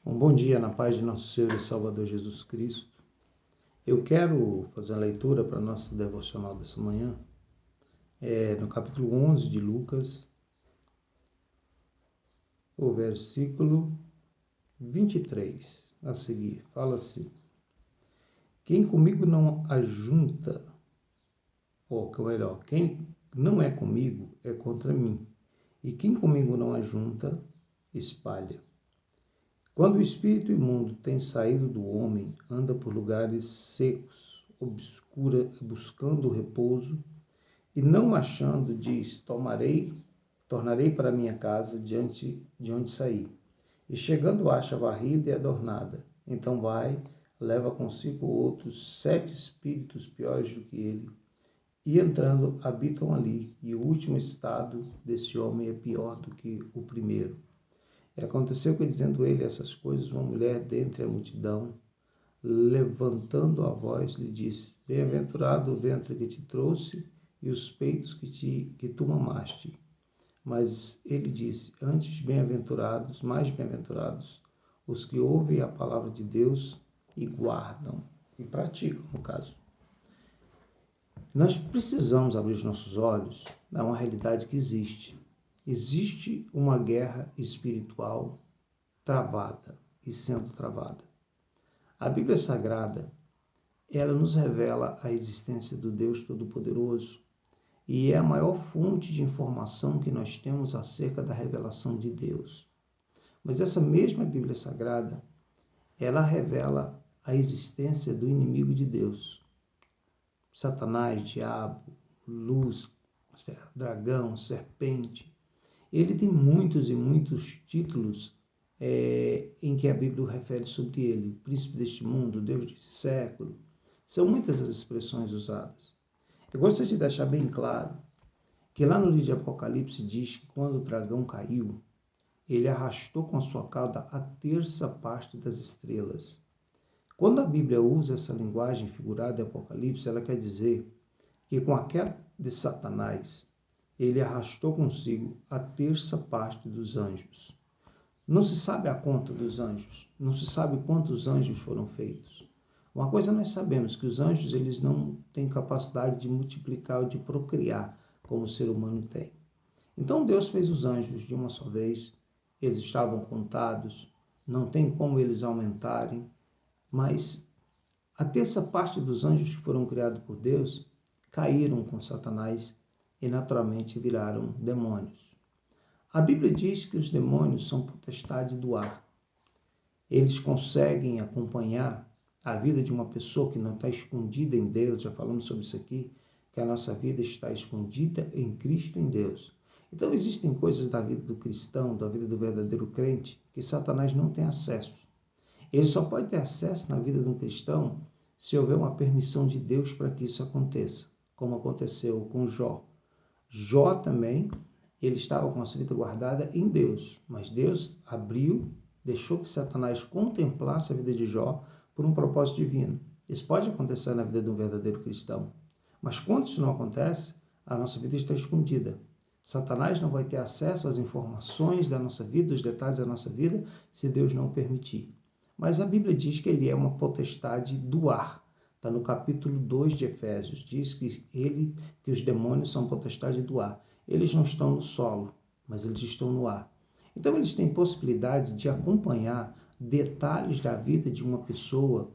Um bom dia na paz de nosso Senhor e Salvador Jesus Cristo. Eu quero fazer a leitura para a nossa devocional dessa manhã, no capítulo 11 de Lucas, o versículo 23 a seguir. Fala assim: quem comigo não ajunta, ou melhor, quem não é comigo é contra mim, e quem comigo não ajunta, espalha. Quando o espírito imundo tem saído do homem, anda por lugares secos, obscura, buscando repouso, e não achando, diz: tornarei para minha casa diante de onde saí. E chegando acha varrida e adornada. Então vai, leva consigo outros 7 espíritos piores do que ele, e entrando habitam ali, e o último estado desse homem é pior do que o primeiro. E aconteceu que, dizendo ele essas coisas, uma mulher dentre a multidão, levantando a voz, lhe disse: bem-aventurado o ventre que te trouxe e os peitos que tu mamaste. Mas ele disse: antes bem-aventurados, mais bem-aventurados, os que ouvem a palavra de Deus e guardam, e praticam, no caso. Nós precisamos abrir os nossos olhos a uma realidade que existe. Existe uma guerra espiritual travada e sendo travada. A Bíblia Sagrada, ela nos revela a existência do Deus Todo-Poderoso e é a maior fonte de informação que nós temos acerca da revelação de Deus. Mas essa mesma Bíblia Sagrada, ela revela a existência do inimigo de Deus. Satanás, diabo, luz, dragão, serpente. Ele tem muitos e muitos títulos em que a Bíblia refere sobre ele. Príncipe deste mundo, Deus desse século. São muitas as expressões usadas. Eu gostaria de deixar bem claro que lá no livro de Apocalipse diz que quando o dragão caiu, ele arrastou com a sua cauda a terça parte das estrelas. Quando a Bíblia usa essa linguagem figurada em Apocalipse, ela quer dizer que com a queda de Satanás, ele arrastou consigo a terça parte dos anjos. Não se sabe a conta dos anjos, não se sabe quantos anjos foram feitos. Uma coisa nós sabemos, que os anjos eles não têm capacidade de multiplicar ou de procriar como o ser humano tem. Então Deus fez os anjos de uma só vez, eles estavam contados, não tem como eles aumentarem, mas a terça parte dos anjos que foram criados por Deus caíram com Satanás e naturalmente viraram demônios. A Bíblia diz que os demônios são potestade do ar. Eles conseguem acompanhar a vida de uma pessoa que não está escondida em Deus. Já falamos sobre isso aqui, que a nossa vida está escondida em Cristo, em Deus. Então existem coisas da vida do cristão, da vida do verdadeiro crente, que Satanás não tem acesso. Ele só pode ter acesso na vida de um cristão se houver uma permissão de Deus para que isso aconteça, como aconteceu com Jó. Jó também, ele estava com a sua vida guardada em Deus, mas Deus abriu, deixou que Satanás contemplasse a vida de Jó por um propósito divino. Isso pode acontecer na vida de um verdadeiro cristão, mas quando isso não acontece, a nossa vida está escondida. Satanás não vai ter acesso às informações da nossa vida, os detalhes da nossa vida, se Deus não permitir. Mas a Bíblia diz que ele é uma potestade do ar. Está no capítulo 2 de Efésios. Diz que os demônios são potestade do ar. Eles não estão no solo, mas eles estão no ar. Então eles têm possibilidade de acompanhar detalhes da vida de uma pessoa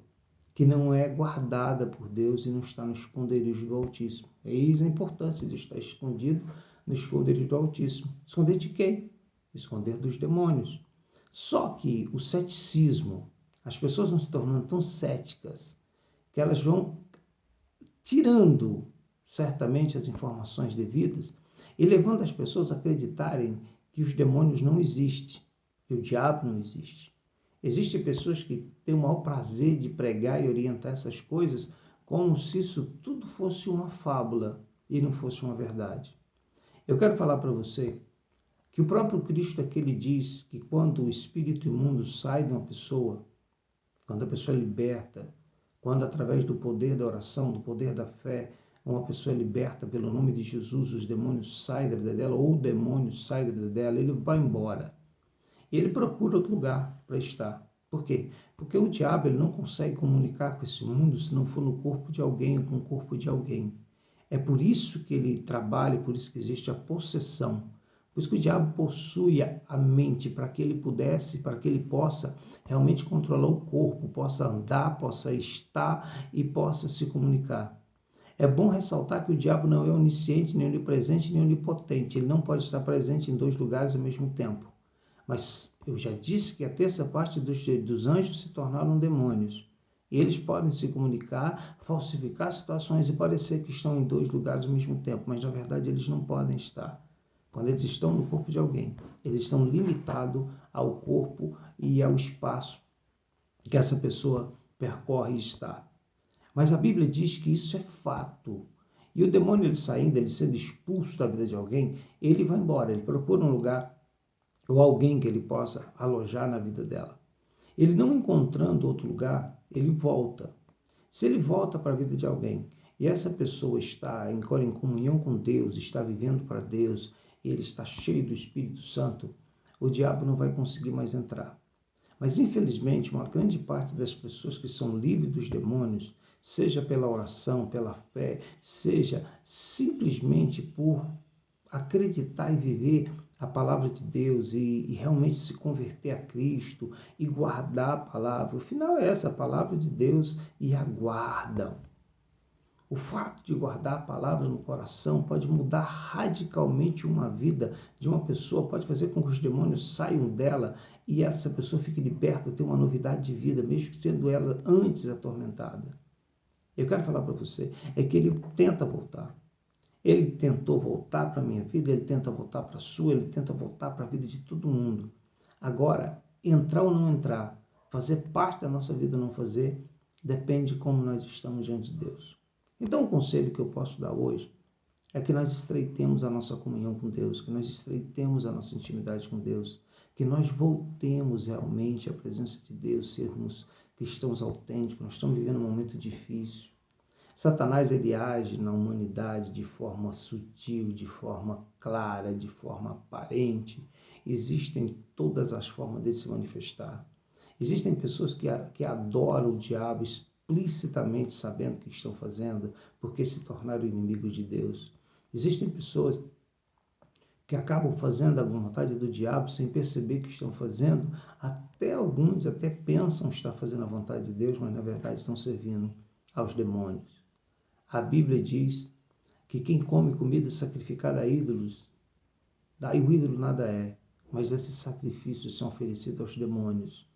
que não é guardada por Deus e não está no esconderijo do Altíssimo. Eis a importância de estar escondido no esconderijo do Altíssimo. Esconder de quem? Esconder dos demônios. Só que o ceticismo, as pessoas vão se tornando tão céticas que elas vão tirando certamente as informações devidas e levando as pessoas a acreditarem que os demônios não existem, que o diabo não existe. Existem pessoas que têm o maior prazer de pregar e orientar essas coisas como se isso tudo fosse uma fábula e não fosse uma verdade. Eu quero falar para você que o próprio Cristo aqui ele diz que quando o espírito imundo sai de uma pessoa, quando a pessoa é liberta, quando através do poder da oração, do poder da fé, uma pessoa é liberta pelo nome de Jesus, os demônios saem da vida dela, ou o demônio sai da vida dela, ele vai embora. Ele procura outro lugar para estar. Por quê? Porque o diabo ele não consegue comunicar com esse mundo se não for no corpo de alguém ou com o corpo de alguém. É por isso que ele trabalha, por isso que existe a possessão. Por isso que o diabo possui a mente para que ele pudesse, para que ele possa realmente controlar o corpo, possa andar, possa estar e possa se comunicar. É bom ressaltar que o diabo não é onisciente, nem onipresente, nem onipotente. Ele não pode estar presente em dois lugares ao mesmo tempo. Mas eu já disse que a terça parte dos anjos se tornaram demônios. E eles podem se comunicar, falsificar situações e parecer que estão em dois lugares ao mesmo tempo, mas na verdade eles não podem estar. Quando eles estão no corpo de alguém, eles estão limitados ao corpo e ao espaço que essa pessoa percorre e está. Mas a Bíblia diz que isso é fato. E o demônio, ele saindo, ele sendo expulso da vida de alguém, ele vai embora, ele procura um lugar ou alguém que ele possa alojar na vida dela. Ele não encontrando outro lugar, ele volta. Se ele volta para a vida de alguém e essa pessoa está em comunhão com Deus, está vivendo para Deus, ele está cheio do Espírito Santo, o diabo não vai conseguir mais entrar. Mas infelizmente uma grande parte das pessoas que são livres dos demônios, seja pela oração, pela fé, seja simplesmente por acreditar e viver a palavra de Deus e realmente se converter a Cristo e guardar a palavra. O final é essa, a palavra de Deus, e aguardam. O fato de guardar a palavra no coração pode mudar radicalmente uma vida de uma pessoa, pode fazer com que os demônios saiam dela e essa pessoa fique liberta, tenha uma novidade de vida, mesmo sendo ela antes atormentada. Eu quero falar para você, é que ele tenta voltar. Ele tentou voltar para a minha vida, ele tenta voltar para a sua, ele tenta voltar para a vida de todo mundo. Agora, entrar ou não entrar, fazer parte da nossa vida ou não fazer, depende de como nós estamos diante de Deus. Então, o conselho que eu posso dar hoje é que nós estreitemos a nossa comunhão com Deus, que nós estreitemos a nossa intimidade com Deus, que nós voltemos realmente à presença de Deus, sermos cristãos autênticos. Nós estamos vivendo um momento difícil. Satanás ele age na humanidade de forma sutil, de forma clara, de forma aparente. Existem todas as formas de se manifestar. Existem pessoas que adoram o diabo explicitamente sabendo o que estão fazendo, porque se tornaram inimigos de Deus. Existem pessoas que acabam fazendo a vontade do diabo sem perceber que estão fazendo, até alguns até pensam estar fazendo a vontade de Deus, mas na verdade estão servindo aos demônios. A Bíblia diz que quem come comida sacrificada a ídolos, daí o ídolo nada é, mas esses sacrifícios são oferecidos aos demônios.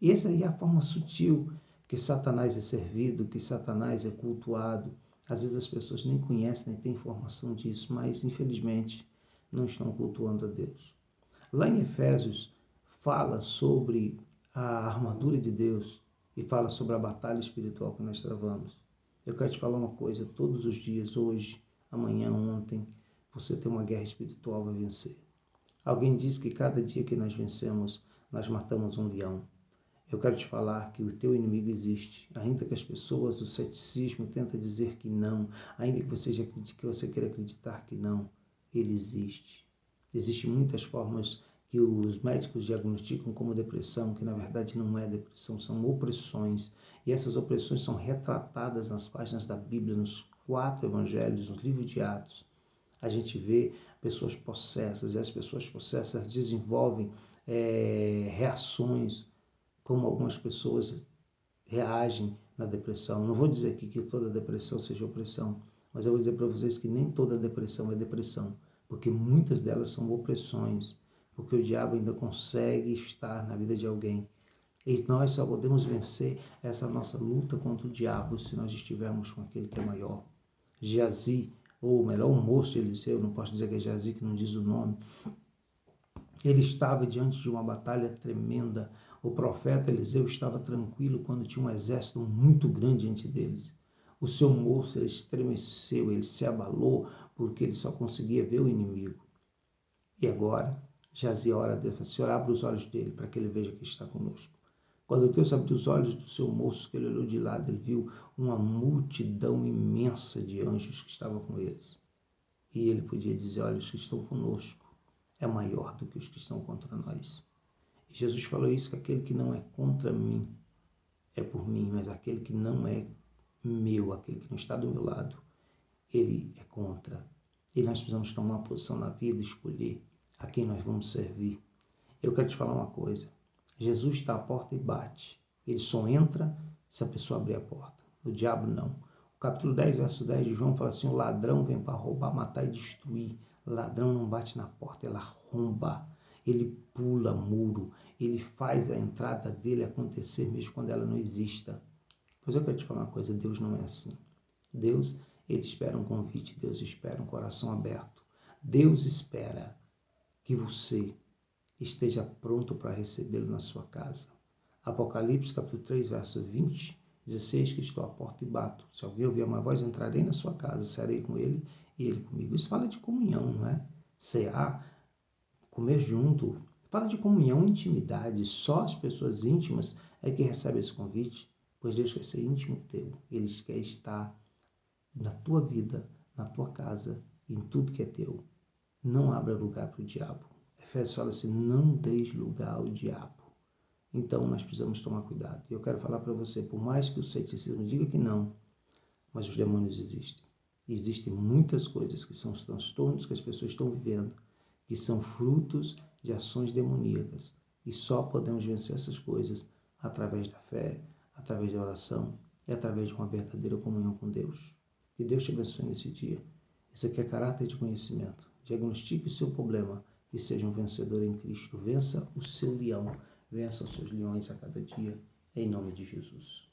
E essa aí é a forma sutil que Satanás é servido, que Satanás é cultuado. Às vezes as pessoas nem conhecem, nem têm informação disso, mas infelizmente não estão cultuando a Deus. Lá em Efésios fala sobre a armadura de Deus e fala sobre a batalha espiritual que nós travamos. Eu quero te falar uma coisa, todos os dias, hoje, amanhã, ontem, você tem uma guerra espiritual a vencer. Alguém diz que cada dia que nós vencemos, nós matamos um leão. Eu quero te falar que o teu inimigo existe, ainda que as pessoas, o ceticismo tenta dizer que não, ainda que você queira acreditar que não, ele existe. Existem muitas formas que os médicos diagnosticam como depressão, que na verdade não é depressão, são opressões. E essas opressões são retratadas nas páginas da Bíblia, nos 4 evangelhos, nos livros de Atos. A gente vê pessoas possessas, e as pessoas possessas desenvolvem reações, como algumas pessoas reagem na depressão. Não vou dizer aqui que toda depressão seja opressão, mas eu vou dizer para vocês que nem toda depressão é depressão, porque muitas delas são opressões, porque o diabo ainda consegue estar na vida de alguém. E nós só podemos vencer essa nossa luta contra o diabo se nós estivermos com aquele que é maior. Geazi, ou melhor, o moço de Eliseu, não posso dizer que é Geazi, que não diz o nome, ele estava diante de uma batalha tremenda. O profeta Eliseu estava tranquilo quando tinha um exército muito grande diante deles. O seu moço ele estremeceu, ele se abalou, porque ele só conseguia ver o inimigo. E agora, Geazi ora a Deus, Senhor, abre os olhos dele para que ele veja que está conosco. Quando Deus abriu os olhos do seu moço, que ele olhou de lado, ele viu uma multidão imensa de anjos que estavam com eles. E ele podia dizer, olha, os que estão conosco é maior do que os que estão contra nós. Jesus falou isso, que aquele que não é contra mim é por mim, mas aquele que não é meu, aquele que não está do meu lado, ele é contra. E nós precisamos tomar uma posição na vida, escolher a quem nós vamos servir. Eu quero te falar uma coisa. Jesus está à porta e bate. Ele só entra se a pessoa abrir a porta. O diabo não. O capítulo 10, verso 10 de João fala assim, o ladrão vem para roubar, matar e destruir. O ladrão não bate na porta, ele arromba. Ele pula muro. Ele faz a entrada dele acontecer mesmo quando ela não exista. Pois eu quero te falar uma coisa, Deus não é assim. Deus, ele espera um convite, Deus espera um coração aberto. Deus espera que você esteja pronto para recebê-lo na sua casa. Apocalipse, capítulo 3, verso 20, 16, que estou à porta e bato. Se alguém ouvir uma voz, entrarei na sua casa, serei com ele e ele comigo. Isso fala de comunhão, não é? Cear, comer junto, fala de comunhão, intimidade. Só as pessoas íntimas é que recebem esse convite, pois Deus quer ser íntimo teu. Ele quer estar na tua vida, na tua casa, em tudo que é teu. Não abra lugar para o diabo. Efésios fala assim, não deis lugar ao diabo. Então nós precisamos tomar cuidado. E eu quero falar para você, por mais que o ceticismo diga que não, mas os demônios existem. Existem muitas coisas que são os transtornos que as pessoas estão vivendo, que são frutos de ações demoníacas. E só podemos vencer essas coisas através da fé, através da oração e através de uma verdadeira comunhão com Deus. Que Deus te abençoe nesse dia. Isso aqui é caráter de conhecimento. Diagnostique o seu problema e seja um vencedor em Cristo. Vença o seu leão, vença os seus leões a cada dia, em nome de Jesus.